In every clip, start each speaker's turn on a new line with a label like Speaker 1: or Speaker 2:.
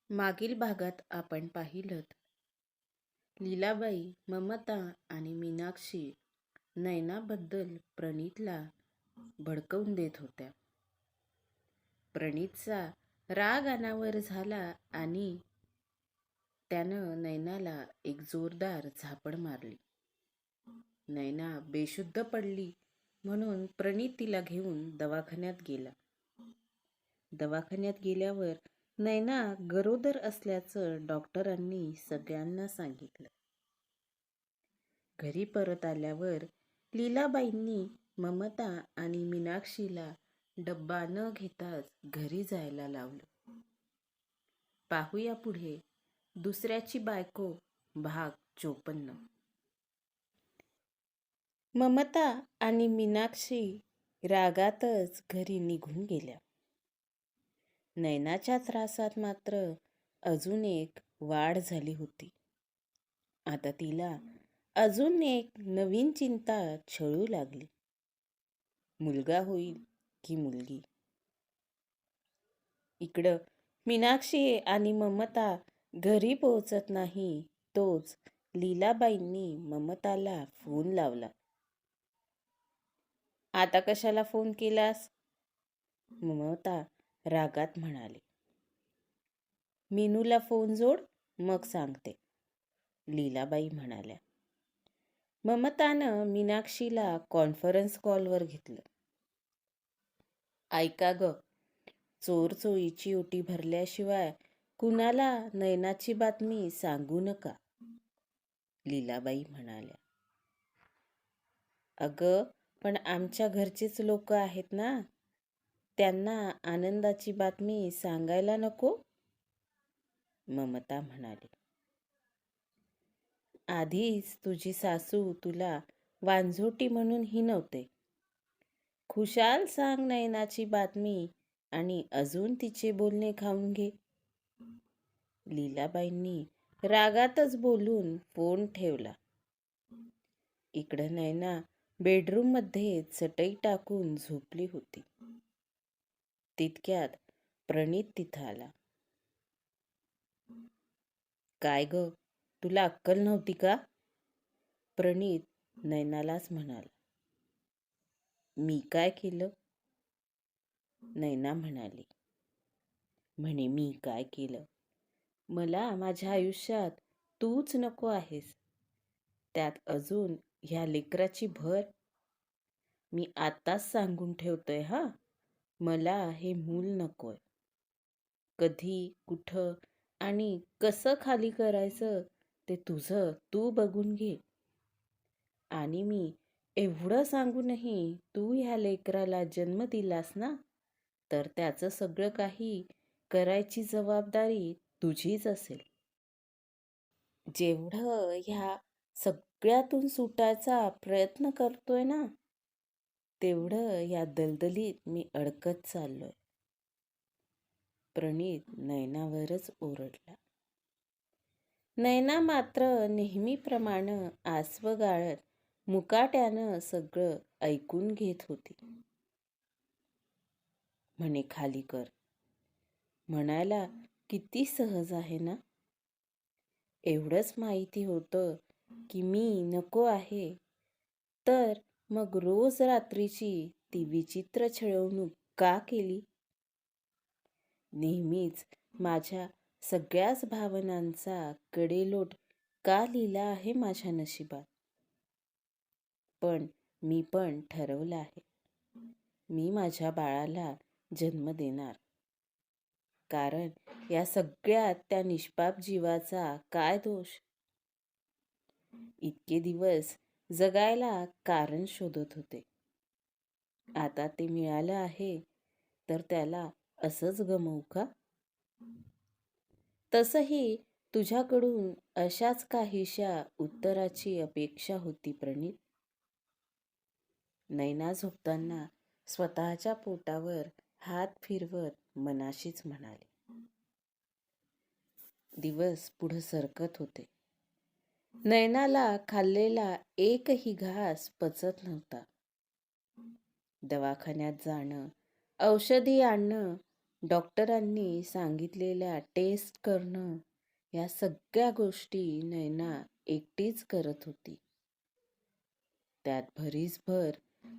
Speaker 1: मागील भागात आपण पाहिलं लीलाबाई, ममता आणि मीनाक्षी नयनाबद्दल प्रणीतला भडकवून देत होत्या. प्रणीतचा राग अनावर झाला आणि त्यानं नयनाला एक जोरदार झापड मारली. नयना बेशुद्ध पडली म्हणून प्रणीत तिला घेऊन दवाखान्यात गेला. दवाखान्यात गेल्यावर नयना गरोदर असल्याचं डॉक्टरांनी सगळ्यांना सांगितलं. घरी परत आल्यावर लीलाबाईंनी ममता आणि मीनाक्षीला डब्बा न घेताच घरी जायला लावलं. पाहूया पुढे दुसऱ्याची बायको भाग 54. ममता आणि मीनाक्षी रागातच घरी निघून गेल्या. नयनाच्या त्रासात मात्र अजून एक वाढ झाली होती. आता तिला अजून एक नवीन चिंता छळू लागली. मुलगा होईल की मुलगी? इकडं मीनाक्षी आणि ममता घरी पोहोचत नाही तोच लीलाबाईंनी ममताला फोन लावला. आता कशाला फोन केलास? ममता रागात म्हणाली. मीनूला फोन जोड, मग सांगते, लीलाबाई म्हणाल्या. ममतानं मीनाक्षीला कॉन्फरन्स कॉलवर घेतलं. ऐका ग, चोरचोळीची ओटी भरल्याशिवाय कुणाला नयनाची बातमी सांगू नका, लीलाबाई म्हणाल्या. अगं, पण आमच्या घरचेच लोक आहेत ना, त्यांना आनंदाची बातमी सांगायला नको, ममता म्हणाली. आधीच तुझी सासू तुला वांझोटी म्हणून हिणवते. खुशाल सांग नयनाची बातमी आणि अजून तिचे बोलणे खाऊन घे. लीलाबाईंनी रागातच बोलून फोन ठेवला. इकडं नयना बेडरूम मध्ये चटई टाकून झोपली होती. तितक्यात प्रणीत तिथं आला. काय ग, तुला अक्कल नव्हती का? प्रणीत नयनालाच म्हणाला. मी काय केलं? नयना म्हणाली. म्हणे मी काय केलं? मला माझ्या आयुष्यात तूच नको आहेस, त्यात अजून ह्या लेकराची भर. मी आताच सांगून ठेवतोय हा, मला हे मूल नकोय. कधी, कुठं आणि कसं खाली करायचं ते तुझं तू बघून घे. आणि मी एवढं सांगूनही तू ह्या लेकराला जन्म दिलास ना, तर त्याचं सगळं काही करायची जबाबदारी तुझीच असेल. जेवढं ह्या सगळ्यातून सुटायचा प्रयत्न करतोय ना, तेवढं या दलदलीत मी अडकत चाललोय. प्रणीत नयनावरच ओरडला. नयना मात्र नेहमीप्रमाणे आसवं गाळत मुकाट्यानं सगळं ऐकून घेत होती. म्हणे खाली कर म्हणायला किती सहज आहे ना. एवढंच माहिती होतं की मी नको आहे, तर मग रोज रात्रीची ती विचित्र छळवणूक का केली? नेहमीच माझ्या सगळ्याच भावनांचा कडेलोट का लिहिला आहे माझ्या नशिबात? पण मी पण ठरवलं आहे, मी माझ्या बाळाला जन्म देणार. कारण या सगळ्यात त्या निष्पाप जीवाचा काय दोष? इतके दिवस जगायला कारण शोधत होते. आता ते मिळालं आहे, तर त्याला असंच गमवू का? तसंही तुझ्याकडून अशाच काहीशा उत्तराची अपेक्षा होती प्रणीत. नयना झोपताना स्वतःच्या पोटावर हात फिरवत मनाशीच म्हणाली. दिवस पुढे सरकत होते. नयनाला खाल्लेला एकही घास पचत नव्हता. दवाखान्यात जाणं, औषधी आणणं डॉक्टरांनी सांगितलेल्या टेस्ट करणं या सगळ्या गोष्टी नैना एकटीच करत होती. त्यात भरीसभर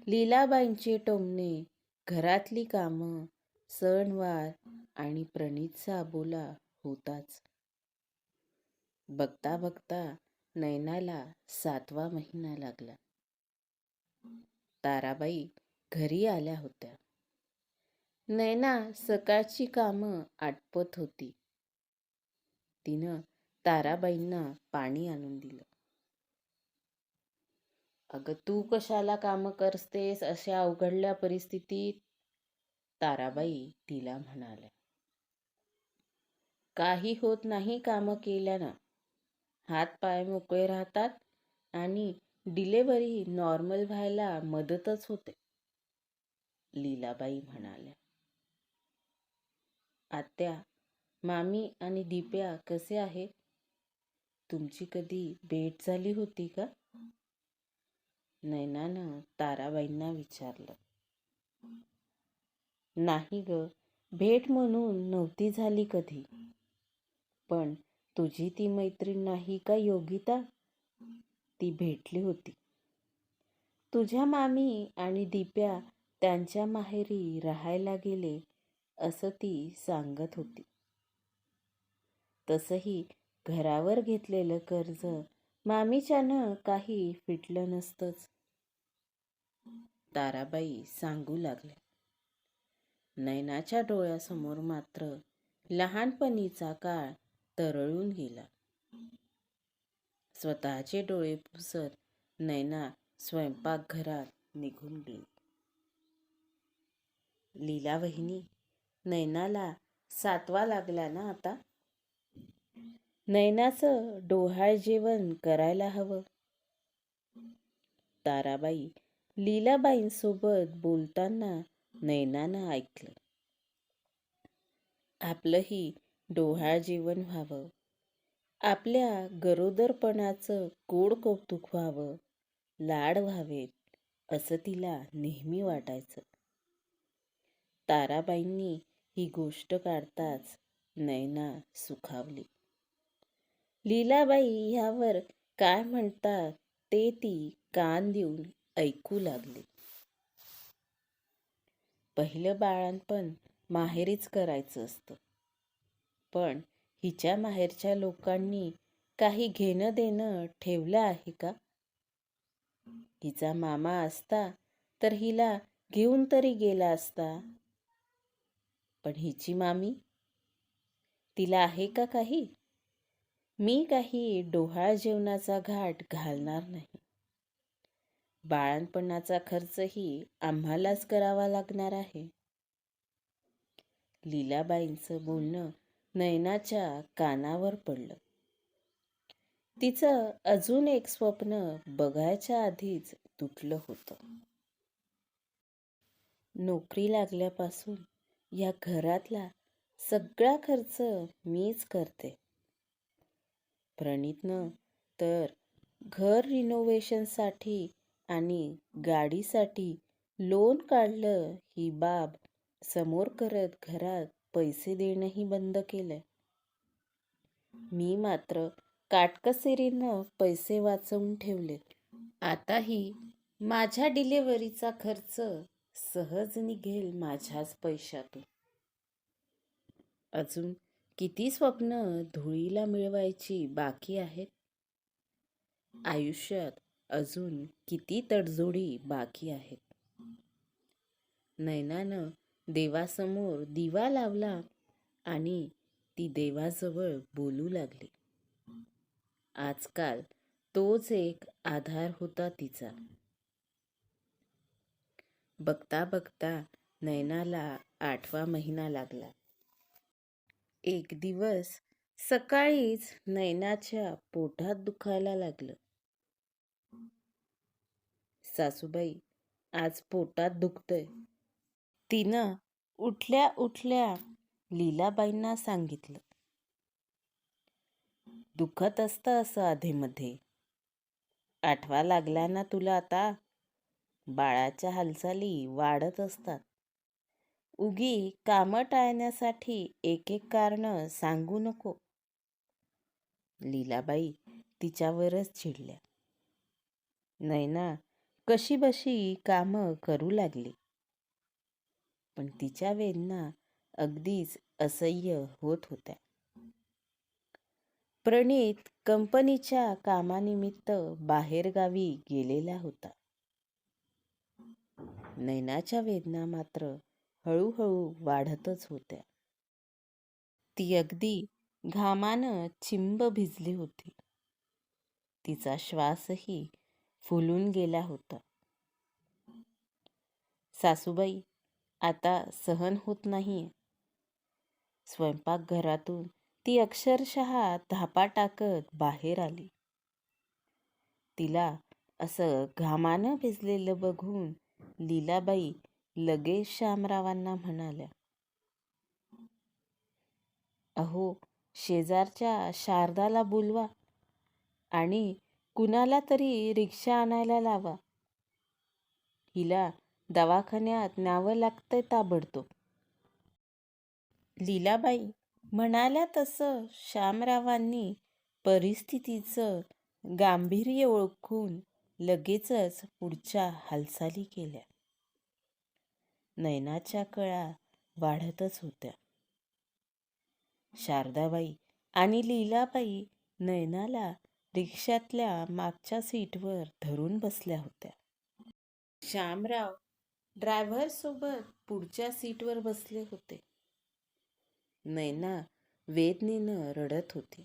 Speaker 1: लीलाबाईंचे टोमणे, घरातली कामं, सणवार आणि प्रणीतचा अबोला होताच. बघता बघता नैनाला 7वा महिना लागला. ताराबाई घरी आल्या होत्या. नैना सकाळची कामं आटपत होती. तिनं ताराबाईंना पाणी आणून दिलं. अगं तू कशाला कामं करतेस अशा अवघडल्या परिस्थितीत? ताराबाई तिला म्हणाल्या. काही होत नाही कामं केल्यानं. हात पाय मोकळे राहतात आणि डिलेव्हरी नॉर्मल व्हायला मदतच होते. लीलाबाई म्हणाल्या. आत्या, मामी आणि दिप्या कसे आहेत? तुमची कधी भेट झाली होती का? नैनानं ताराबाईंना विचारलं. नाही ग, भेट म्हणून नव्हती झाली कधी. पण तुझी ती मैत्रीण नाही का योगिता? ती भेटली होती. तुझ्या मामी आणि दिप्या त्यांच्या माहेरी राहायला गेले असं ती सांगत होती. तसंही घरावर घेतलेलं कर्ज मामीच्यानं काही फिटलं नसतंच. ताराबाई सांगू लागल्या. नैनाच्या डोळ्यासमोर मात्र लहानपणीचा काळ तरळून गेला. स्वतःचे डोळे पुसत नैना स्वयंपाकघरात निघून गेली. लीला वहिनी, नैनाला 7वा लागला ना आता? नैनाचं डोहाळ जेवण करायला हवं. ताराबाई लीलाबाईंसोबत बोलताना नैनानं ऐकलं. आपलंही डोहाळ जेवण व्हावं, आपल्या गरोदरपणाचं गोड कौतुक व्हावं, लाड व्हावेत असं तिला नेहमी वाटायचं. ताराबाईंनी ही गोष्ट काढताच नैना सुखावली. लीलाबाई ह्यावर काय म्हणतात ते ती कान देऊन ऐकू लागली. पहिलं बाळंतपण माहेरीच करायचं असतं. पण हिच्या माहेरच्या लोकांनी काही घेणं देणं ठेवलं आहे का? हिचा मामा असता तर हिला घेऊन तरी गेला असता. पण हिची मामी, तिला आहे का काही? मी काही डोहाळ जेवणाचा घाट घालणार नाही. बाळंतपणाचा खर्चही आम्हालाच करावा लागणार आहे. लीलाबाईंचं बोलणं नैनाच्या कानावर पडलं. तिचं अजून एक स्वप्न बघायच्या आधीच तुटलं होतं. नोकरी लागल्यापासून या घरातला सगळा खर्च मीच करते. प्रणीतनं तर घर रिनोव्हेशनसाठी आणि गाडीसाठी लोन काढलं ही बाब समोर करत घरात पैसे देणंही बंद केलंय. मी मात्र काटकसरीनं पैसे वाचवून ठेवलेत. आताही माझ्या डिलेव्हरीचा खर्च सहज निघेल माझ्याच पैशातून. अजून किती स्वप्न धुळीला मिळवायची बाकी आहेत. आयुष्यात अजून किती तडजोडी बाकी आहेत. नैनानं देवासमोर दिवा लावला आणि ती देवाजवळ बोलू लागली. आजकाल तोच एक आधार होता तिचा. बघता बघता नैनाला 8वा महिना लागला. एक दिवस सकाळीच नैनाच्या पोटात दुखायला लागलं. सासूबाई, आज पोटात दुखतंय. तिनं उठल्या उठल्या लीलाबाईंना सांगितलं. दुखत असतं असं अधेमध्ये. 8वा लागला ना तुला आता? बाळाच्या हालचाली वाढत असतात. उगी कामं टाळण्यासाठी एक एक कारण सांगू नको. लीलाबाई तिच्यावरच चिडल्या. नैना कशी बशी कामं करू लागली, पण तिच्या वेदना अगदीच असह्य होत होत्या. प्रणीत कंपनीच्या कामानिमित्त बाहेरगावी गेलेला होता. नैनाच्या वेदना मात्र हळूहळू वाढतच होत्या. ती अगदी घामानं चिंब भिजली होती. तिचा श्वासही फुलून गेला होता. सासूबाई, आता सहन होत नाहीये. स्वयंपाकघरातून ती अक्षरशः धापा टाकत बाहेर आली. तिला असं घामानं भिजलेलं बघून लीलाबाई लगेच शामरावांना म्हणाल्या, अहो, शेजारच्या शारदाला बोलवा आणि कुणाला तरी रिक्षा आणायला लावा. हिला दवाखान्यात न्यावं लागतंय ताबडतोब. लीलाबाई म्हणाल्या तसं शामरावांनी परिस्थितीचं गांभीर्य ओळखून लगेचच पुढच्या हालचाली केल्या. नैनाच्या कळा वाढतच होत्या. शारदाबाई आणि लीलाबाई नैनाला रिक्षातल्या मागच्या सीटवर धरून बसल्या होत्या. शामराव ड्रायव्हरसोबत पुढच्या सीटवर बसले होते. नैना वेदनेनं रडत होती.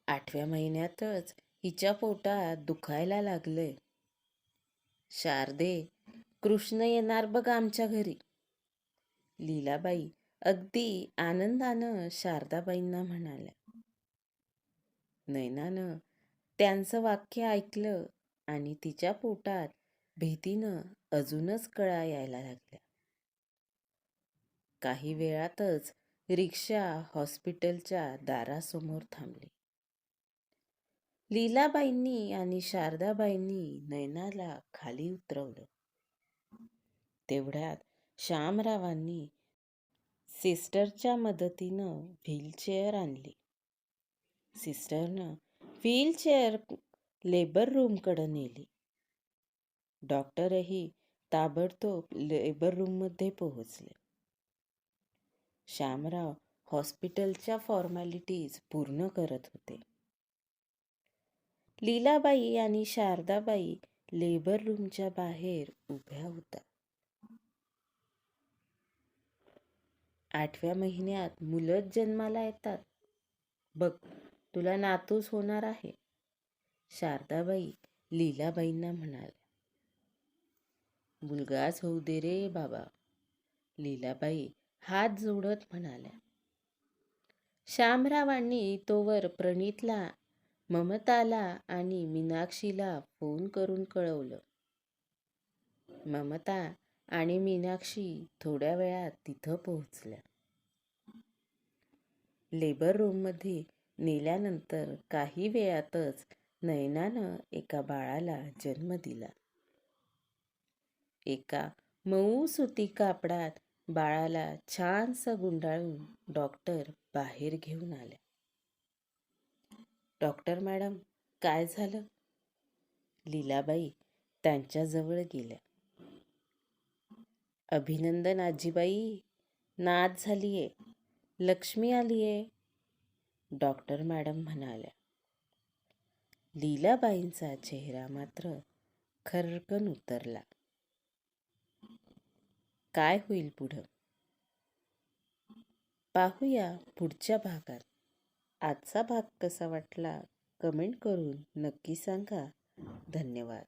Speaker 1: 8व्या महिन्यातच हिच्या पोटात दुखायला लागलंय. शारदे, कृष्ण येणार बघ आमच्या घरी. लीलाबाई अगदी आनंदानं शारदाबाईंना म्हणाल्या. नैनानं त्यांचं वाक्य ऐकलं आणि तिच्या पोटात भीतीनं अजूनच कळा यायला लागल्या. काही वेळातच रिक्षा हॉस्पिटलच्या दारासमोर थांबली. लीलाबाईंनी आणि शारदाबाईंनी नैनाला खाली उतरवलं. तेवढ्यात शामरावांनी सिस्टरच्या मदतीनं व्हीलचेअर आणली. सिस्टरनं व्हीलचेअर लेबर रूमकडे नेली. डॉक्टरही ताबडतोब लेबर रूममध्ये पोहोचले. शामराव हॉस्पिटलच्या फॉर्मॅलिटीज पूर्ण करत होते. लीलाबाई आणि शारदाबाई लेबर रूमच्या बाहेर उभ्या होत्या. 8व्या महिन्यात मुलंच जन्माला येतात. बघ, तुला नातूस होणार आहे. शारदाबाई लीलाबाईंना म्हणाल्या. मुलगाच होऊ दे रे बाबा, लीलाबाई हात जोडत म्हणाल्या. शामरावांनी तोवर प्रणीतला, ममताला आणि मीनाक्षीला फोन करून कळवलं. ममता आणि मीनाक्षी थोड्या वेळात तिथं पोहोचल्या. लेबर रूममध्ये नेल्यानंतर काही वेळातच नैनानं एका बाळाला जन्म दिला. एका मऊ सुती कापडात बाळाला छानसं गुंडाळून डॉक्टर बाहेर घेऊन आल्या. डॉक्टर मॅडम, काय झालं? लीलाबाई त्यांच्याजवळ गेल्या. अभिनंदन आजीबाई, नात झालीये, लक्ष्मी आलीये, डॉक्टर मॅडम म्हणाल्या. लीलाबाईंचा चेहरा मात्र खरकन उतरला. काय होईल पुढं? पाहूया पुढच्या भागात. आजचा भाग कसा वाटला कमेंट करून नक्की सांगा. धन्यवाद.